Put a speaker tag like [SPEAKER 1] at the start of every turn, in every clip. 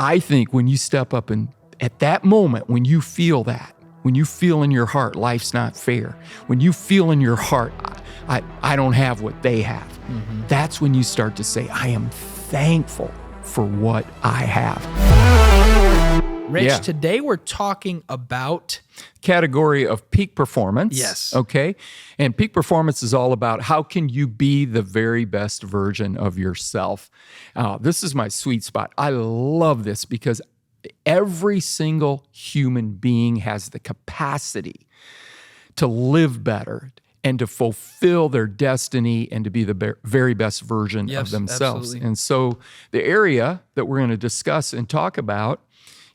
[SPEAKER 1] I think when you step up and at that moment, when you feel that, when you feel in your heart, life's not fair, when you feel in your heart, I don't have what they have, that's when you start to say, I am thankful for what I have.
[SPEAKER 2] Rich, today we're talking about
[SPEAKER 1] category of peak performance.
[SPEAKER 2] Yes.
[SPEAKER 1] Okay. And peak performance is all about how can you be the very best version of yourself. This is my sweet spot. I love this because every single human being has the capacity to live better and to fulfill their destiny and to be the very best version of themselves.
[SPEAKER 2] Absolutely.
[SPEAKER 1] And so the area that we're going to discuss and talk about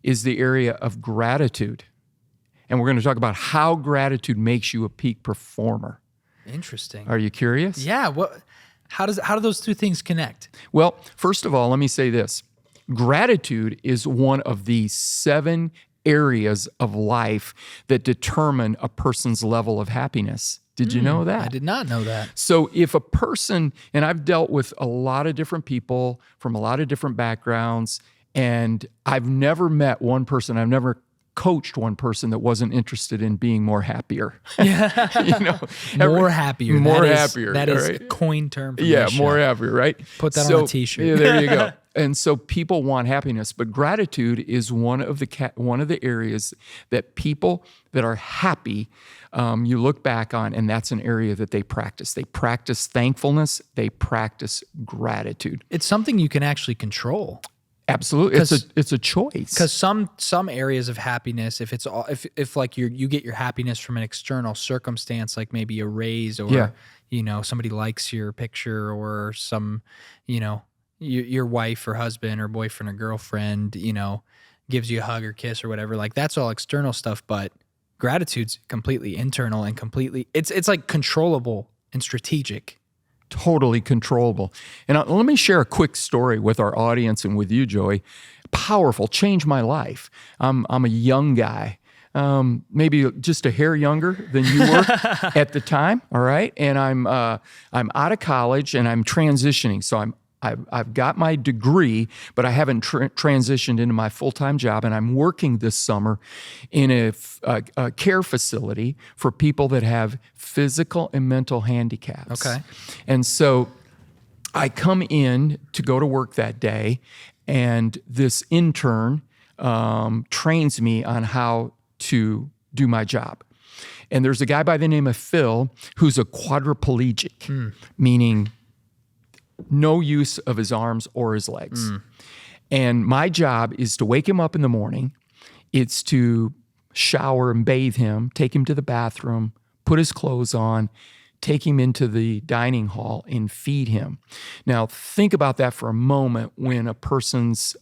[SPEAKER 1] is the area of gratitude. And we're going to talk about how gratitude makes you a peak performer.
[SPEAKER 2] Interesting.
[SPEAKER 1] Are you curious?
[SPEAKER 2] Yeah. How do those two things connect?
[SPEAKER 1] Well, first of all, let me say this. Gratitude is one of the 7 areas of life that determine a person's level of happiness. Did you know that?
[SPEAKER 2] I did not know that.
[SPEAKER 1] So if a person, and I've dealt with a lot of different people from a lot of different backgrounds, and I've never met one person, I've never coached one person that wasn't interested in being more happier.
[SPEAKER 2] More happier.
[SPEAKER 1] More happier.
[SPEAKER 2] That is
[SPEAKER 1] right?
[SPEAKER 2] a coin term for
[SPEAKER 1] Yeah,
[SPEAKER 2] this
[SPEAKER 1] more
[SPEAKER 2] show.
[SPEAKER 1] happier, right?
[SPEAKER 2] Put that on a t-shirt.
[SPEAKER 1] Yeah, there you go. And so people want happiness, but gratitude is one of the areas that people that are happy, you look back on, and that's an area that they practice. They practice thankfulness. They practice gratitude.
[SPEAKER 2] It's something you can actually control.
[SPEAKER 1] Absolutely, it's a choice.
[SPEAKER 2] Because some areas of happiness, if like you get your happiness from an external circumstance, like maybe a raise or somebody likes your picture or some your wife or husband or boyfriend or girlfriend gives you a hug or kiss or whatever, like that's all external stuff. But gratitude's completely internal and it's like controllable and strategic.
[SPEAKER 1] Totally controllable. And let me share a quick story with our audience and with you, Joey. Powerful, changed my life. I'm a young guy, maybe just a hair younger than you were at the time. All right, and I'm out of college and I'm transitioning. So I've got my degree, but I haven't transitioned into my full-time job, and I'm working this summer in a care facility for people that have physical and mental handicaps.
[SPEAKER 2] Okay.
[SPEAKER 1] And so I come in to go to work that day, and this intern trains me on how to do my job. And there's a guy by the name of Phil who's a quadriplegic, meaning no use of his arms or his legs. And my job is to wake him up in the morning. It's to shower and bathe him, take him to the bathroom, put his clothes on, take him into the dining hall and feed him. Now, think about that for a moment when a person's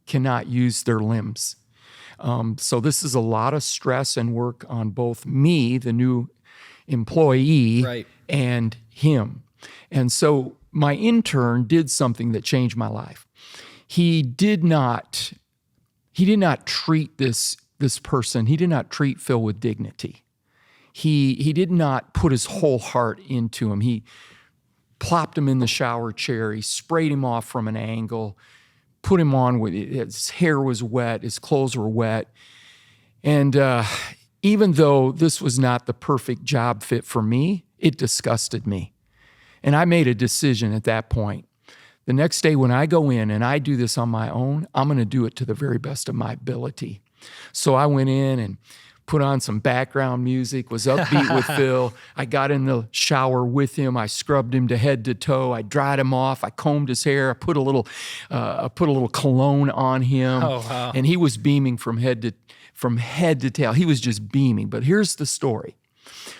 [SPEAKER 1] cannot use their limbs. So this is a lot of stress and work on both me, the new employee,
[SPEAKER 2] Right.
[SPEAKER 1] and him. And so my intern did something that changed my life. He did not treat this person, he did not treat Phil with dignity. He did not put his whole heart into him. He plopped him in the shower chair, he sprayed him off from an angle, put him on with his hair was wet, his clothes were wet. And even though this was not the perfect job fit for me, it disgusted me. And I made a decision at that point. The next day when I go in and I do this on my own, I'm going to do it to the very best of my ability. So I went in and put on some background music, was upbeat with Phil. I got in the shower with him. I scrubbed him to head to toe. I dried him off. I combed his hair. I put a little cologne on him.
[SPEAKER 2] Oh, wow.
[SPEAKER 1] And he was beaming from head to tail. He was just beaming. But here's the story.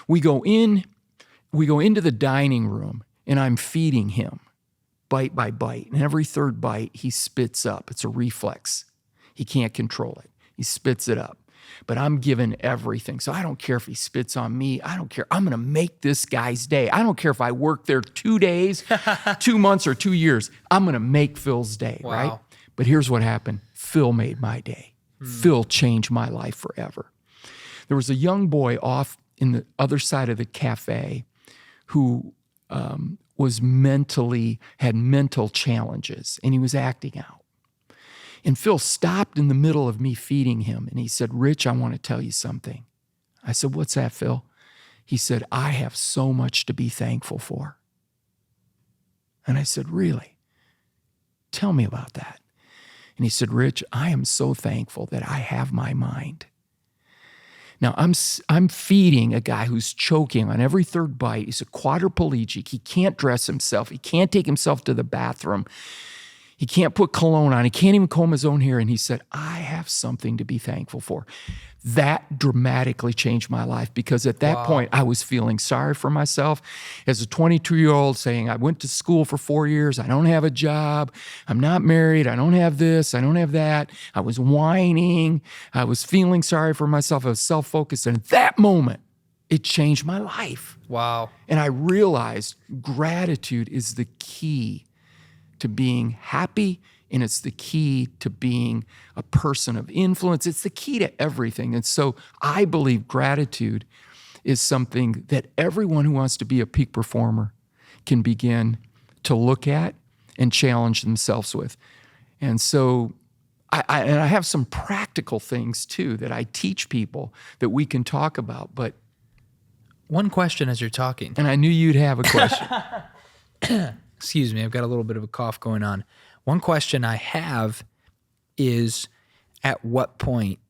[SPEAKER 1] We go into the dining room, and I'm feeding him bite by bite. And every third bite, he spits up. It's a reflex. He can't control it. He spits it up. But I'm giving everything. So I don't care if he spits on me. I don't care. I'm going to make this guy's day. I don't care if I work there 2 days, 2 months, or 2 years. I'm going to make Phil's day,
[SPEAKER 2] Wow.
[SPEAKER 1] right? But here's what happened. Phil made my day. Phil changed my life forever. There was a young boy off in the other side of the cafe who had mental challenges, and he was acting out. And Phil stopped in the middle of me feeding him and he said, Rich, I want to tell you something. I said, what's that, Phil? He said, I have so much to be thankful for. And I said, really? Tell me about that. And he said, Rich, I am so thankful that I have my mind. Now, I'm feeding a guy who's choking on every third bite. He's a quadriplegic. He can't dress himself. He can't take himself to the bathroom. He can't put cologne on. He can't even comb his own hair. And he said, I have something to be thankful for. That dramatically changed my life because at that point, I was feeling sorry for myself as a 22-year-old saying, I went to school for 4 years. I don't have a job. I'm not married. I don't have this. I don't have that. I was whining. I was feeling sorry for myself. I was self-focused. And at that moment, it changed my life.
[SPEAKER 2] Wow.
[SPEAKER 1] And I realized gratitude is the key to being happy, and it's the key to being a person of influence. It's the key to everything. And so I believe gratitude is something that everyone who wants to be a peak performer can begin to look at and challenge themselves with. And so I have some practical things too that I teach people that we can talk about. But
[SPEAKER 2] one question as you're talking.
[SPEAKER 1] And I knew you'd have a question.
[SPEAKER 2] Excuse me, I've got a little bit of a cough going on. One question I have is, at what point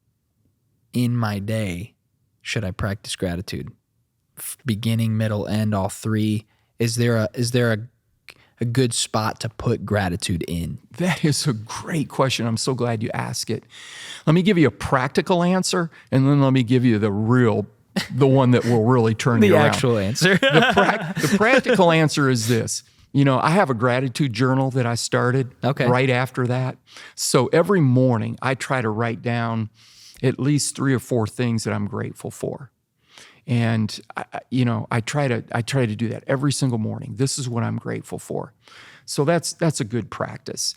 [SPEAKER 2] in my day should I practice gratitude? Beginning, middle, end, all three. Is there a good spot to put gratitude in?
[SPEAKER 1] That is a great question. I'm so glad you asked it. Let me give you a practical answer, and then let me give you the one that will really turn you around.
[SPEAKER 2] The actual answer.
[SPEAKER 1] The practical answer is this. You know, I have a gratitude journal that I started right after that. So every morning I try to write down at least 3 or 4 things that I'm grateful for. And I try to do that every single morning. This is what I'm grateful for. So that's a good practice.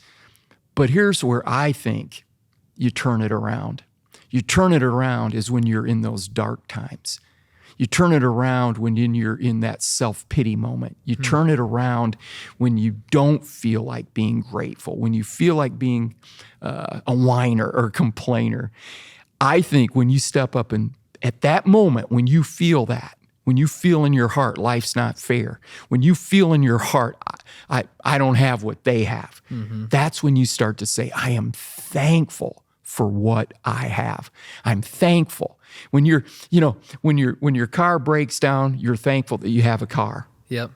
[SPEAKER 1] But here's where I think you turn it around. You turn it around is when you're in those dark times. You turn it around when you're in that self-pity moment. You turn it around when you don't feel like being grateful, when you feel like being a whiner or a complainer. I think when you step up and at that moment, when you feel that, when you feel in your heart, life's not fair, when you feel in your heart, I don't have what they have, that's when you start to say, I am thankful for what I have. I'm thankful. When when your car breaks down, you're thankful that you have a car.
[SPEAKER 2] Yep.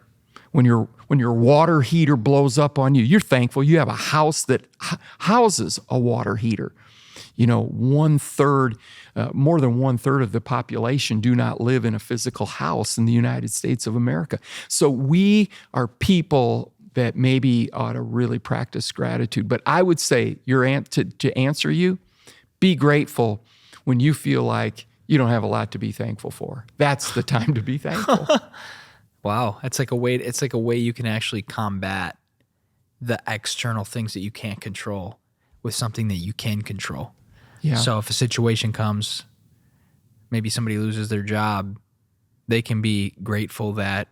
[SPEAKER 1] When your water heater blows up on you, you're thankful you have a house that houses a water heater. You know, more than 1/3 of the population do not live in a physical house in the United States of America. So we are people that maybe ought to really practice gratitude. But I would say to answer you, be grateful when you feel like you don't have a lot to be thankful for. That's the time to be thankful.
[SPEAKER 2] Wow, it's like a way you can actually combat the external things that you can't control with something that you can control.
[SPEAKER 1] Yeah.
[SPEAKER 2] So if a situation comes, maybe somebody loses their job, they can be grateful that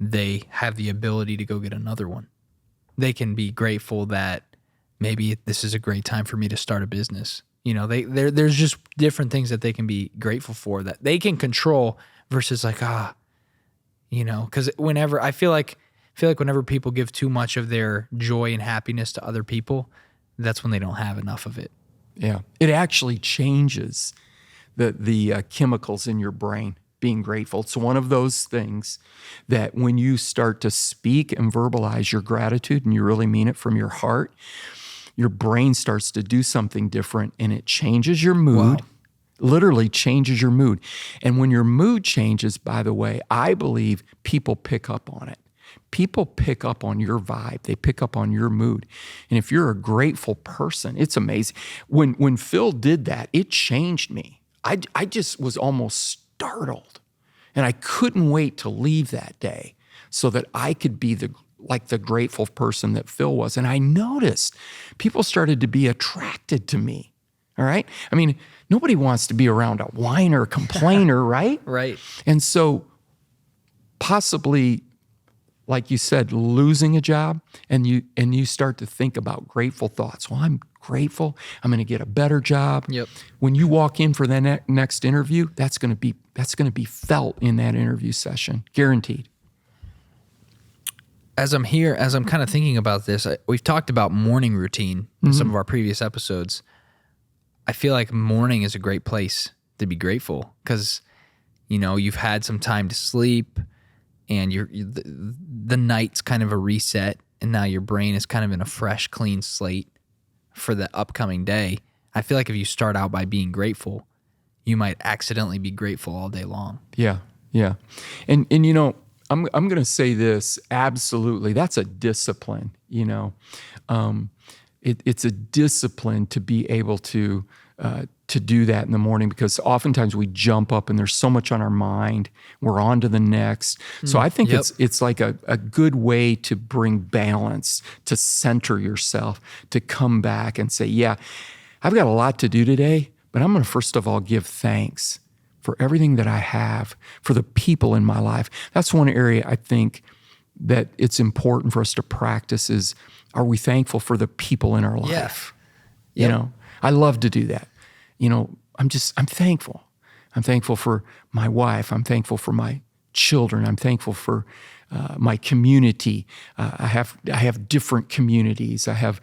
[SPEAKER 2] they have the ability to go get another one. They can be grateful that maybe this is a great time for me to start a business. You know, there's just different things that they can be grateful for that they can control versus like, because whenever I feel like whenever people give too much of their joy and happiness to other people, that's when they don't have enough of it.
[SPEAKER 1] Yeah. It actually changes the chemicals in your brain. Being grateful. It's one of those things that when you start to speak and verbalize your gratitude and you really mean it from your heart, your brain starts to do something different and it changes your mood. Wow. Literally changes your mood. And when your mood changes, by the way, I believe people pick up on it. People pick up on your vibe. They pick up on your mood. And if you're a grateful person, it's amazing. When Phil did that, it changed me. I just was almost startled. And I couldn't wait to leave that day so that I could be the grateful person that Phil was. And I noticed people started to be attracted to me. All right. I mean, nobody wants to be around a whiner, complainer, right?
[SPEAKER 2] Right.
[SPEAKER 1] And so possibly like you said, losing a job, and you start to think about grateful thoughts. Well, I'm grateful. I'm going to get a better job.
[SPEAKER 2] Yep.
[SPEAKER 1] When you walk in for the next interview, that's going to be felt in that interview session, guaranteed.
[SPEAKER 2] As I'm kind of thinking about this, we've talked about morning routine in some of our previous episodes. I feel like morning is a great place to be grateful because, you've had some time to sleep and the night's kind of a reset, and now your brain is kind of in a fresh, clean slate for the upcoming day. I feel like if you start out by being grateful, you might accidentally be grateful all day long.
[SPEAKER 1] Yeah. Yeah. And I'm going to say this, absolutely. That's a discipline, it's a discipline to be able to do that in the morning, because oftentimes we jump up and there's so much on our mind. We're on to the next. So I think it's like a good way to bring balance, to center yourself, to come back and say, yeah, I've got a lot to do today, but I'm going to first of all give thanks for everything that I have, for the people in my life. That's one area I think that it's important for us to practice is, are we thankful for the people in our life?
[SPEAKER 2] Yeah.
[SPEAKER 1] I love to do that. I'm thankful. I'm thankful for my wife. I'm thankful for my children. I'm thankful for my community. I have different communities. I have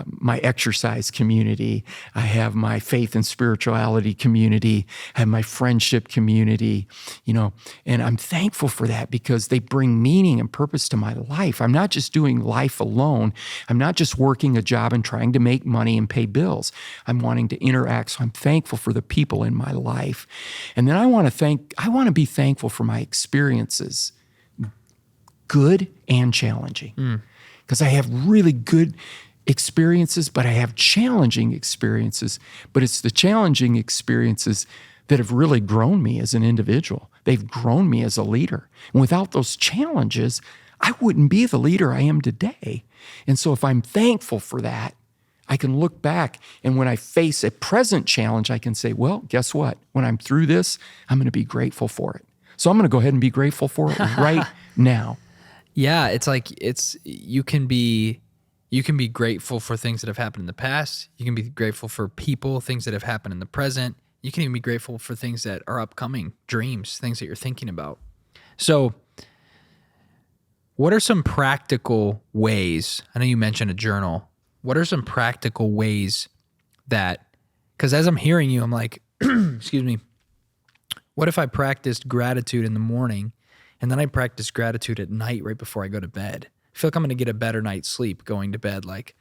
[SPEAKER 1] my exercise community. I have my faith and spirituality community. I have my friendship community, and I'm thankful for that because they bring meaning and purpose to my life. I'm not just doing life alone. I'm not just working a job and trying to make money and pay bills. I'm wanting to interact. So I'm thankful for the people in my life. And then I want to be thankful for my experiences, good and challenging, because I have really good experiences, but I have challenging experiences. But it's the challenging experiences that have really grown me as an individual. They've grown me as a leader. And without those challenges, I wouldn't be the leader I am today. And so if I'm thankful for that, I can look back, and when I face a present challenge, I can say, well, guess what? When I'm through this, I'm going to be grateful for it. So I'm going to go ahead and be grateful for it right now.
[SPEAKER 2] Yeah, it's like you can be grateful for things that have happened in the past. You can be grateful for people, things that have happened in the present. You can even be grateful for things that are upcoming, dreams, things that you're thinking about. So what are some practical ways? I know you mentioned a journal. What are some practical ways that, because as I'm hearing you, I'm like, excuse me, what if I practiced gratitude in the morning and then I practice gratitude at night right before I go to bed? I feel like I'm going to get a better night's sleep going to bed. Like,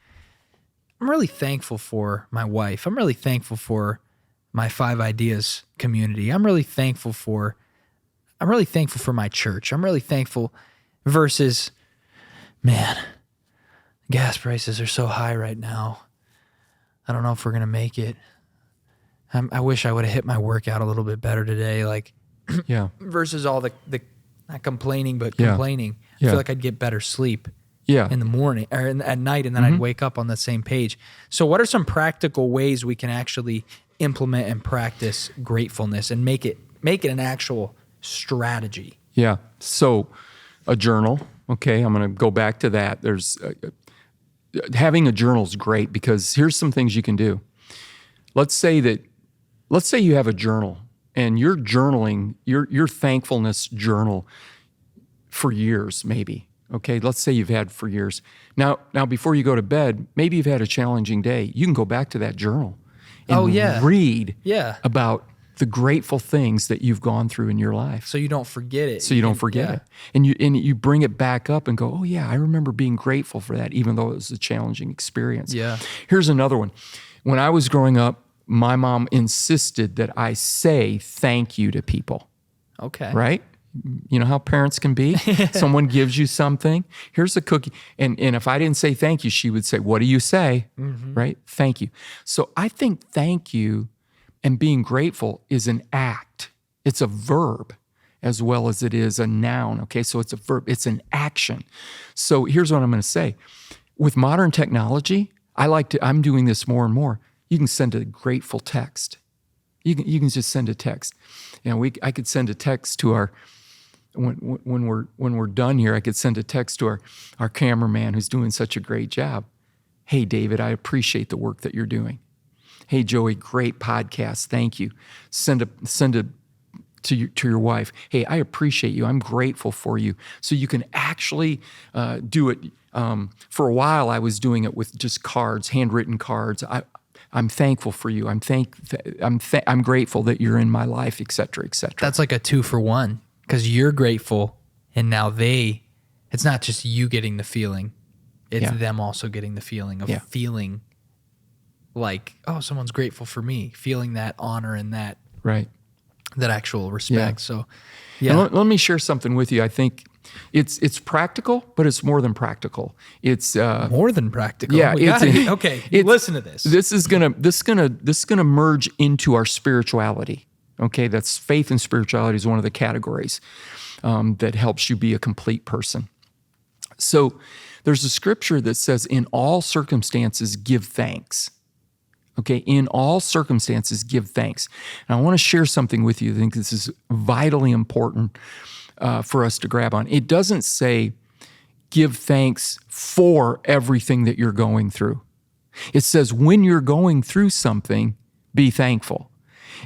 [SPEAKER 2] I'm really thankful for my wife. I'm really thankful for my 5 Ideas community. I'm really thankful for my church. I'm really thankful versus, man, gas prices are so high right now. I don't know if we're going to make it. I wish I would have hit my workout a little bit better today. Like,
[SPEAKER 1] Yeah.
[SPEAKER 2] versus all the not complaining, but complaining. I feel like I'd get better sleep in the morning or at night, and then I'd wake up on the same page. So what are some practical ways we can actually implement and practice gratefulness and make it an actual strategy?
[SPEAKER 1] Yeah. So a journal. Okay. I'm going to go back to that. There's having a journal is great because here's some things you can do. Let's say you have a journal and you're journaling your thankfulness journal for years, maybe. Okay. Let's say you've had for years. Now before you go to bed, maybe you've had a challenging day. You can go back to that journal and read about the grateful things that you've gone through in your life.
[SPEAKER 2] So you don't forget it.
[SPEAKER 1] So you don't forget it. And you bring it back up and go, oh yeah, I remember being grateful for that, even though it was a challenging experience.
[SPEAKER 2] Yeah.
[SPEAKER 1] Here's another one. When I was growing up, my mom insisted that I say thank you to people.
[SPEAKER 2] Okay.
[SPEAKER 1] Right? You know how parents can be? Someone gives you something. Here's a cookie. And if I didn't say thank you, she would say, what do you say? Mm-hmm. Right? Thank you. So I think thank you and being grateful is an act. It's a verb as well as it is a noun. Okay, so it's a verb. It's an action. So here's what I'm going to say. With modern technology, I'm doing this more and more. You can send a grateful text. You can just send a text. I could send a text to when we're done here, I could send a text to our cameraman who's doing such a great job. Hey, David, I appreciate the work that you're doing. Hey, Joey, great podcast. Thank you. Send a to your wife. Hey, I appreciate you. I'm grateful for you. So you can actually do it. For a while, I was doing it with just cards, handwritten cards. I'm thankful for you. I'm grateful that you're in my life, et cetera, et cetera.
[SPEAKER 2] That's like a 2-for-1 because you're grateful, and now it's not just you getting the feeling, it's them also getting the feeling of feeling like, oh, someone's grateful for me, feeling that honor and that actual respect.
[SPEAKER 1] Yeah.
[SPEAKER 2] So,
[SPEAKER 1] And let me share something with you. I think it's practical, but it's more than practical. It's
[SPEAKER 2] more than practical.
[SPEAKER 1] Yeah.
[SPEAKER 2] Okay. Listen to this.
[SPEAKER 1] This is gonna merge into our spirituality. Okay, that's faith and spirituality is one of the categories that helps you be a complete person. So there's a scripture that says, "In all circumstances, give thanks." Okay, in all circumstances, give thanks. And I want to share something with you. I think this is vitally important for us to grab on. It doesn't say give thanks for everything that you're going through. It says when you're going through something, be thankful.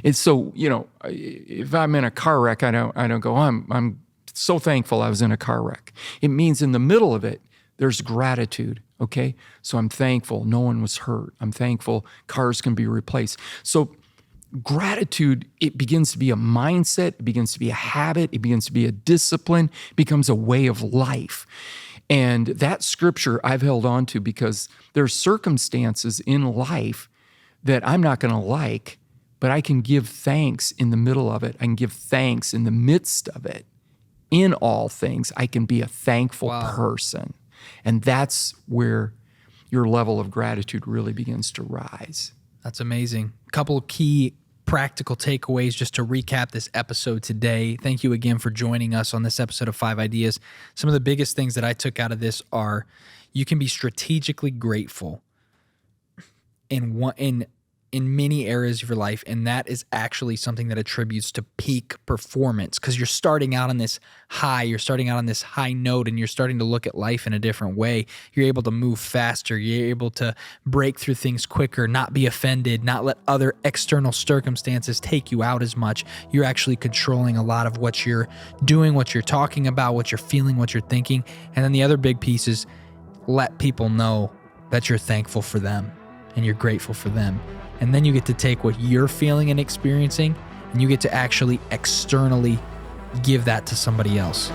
[SPEAKER 1] It's so, if I'm in a car wreck, I don't go, I'm so thankful I was in a car wreck. It means in the middle of it, there's gratitude. Okay, so I'm thankful no one was hurt. I'm thankful cars can be replaced. So gratitude, it begins to be a mindset, it begins to be a habit, it begins to be a discipline, it becomes a way of life. And that scripture I've held on to because there's circumstances in life that I'm not going to like, but I can give thanks in the middle of it. I can give thanks in the midst of it. In all things, I can be a thankful person. And that's where your level of gratitude really begins to rise.
[SPEAKER 2] That's amazing. A couple of key practical takeaways just to recap this episode today. Thank you again for joining us on this episode of 5 Ideas. Some of the biggest things that I took out of this are you can be strategically grateful in many areas of your life, and that is actually something that attributes to peak performance because you're starting out on this high, you're starting out on this high note, and you're starting to look at life in a different way. You're able to move faster, you're able to break through things quicker, not be offended, not let other external circumstances take you out as much. You're actually controlling a lot of what you're doing, what you're talking about, what you're feeling, what you're thinking. And then the other big piece is let people know that you're thankful for them and you're grateful for them. And then you get to take what you're feeling and experiencing, and you get to actually externally give that to somebody else.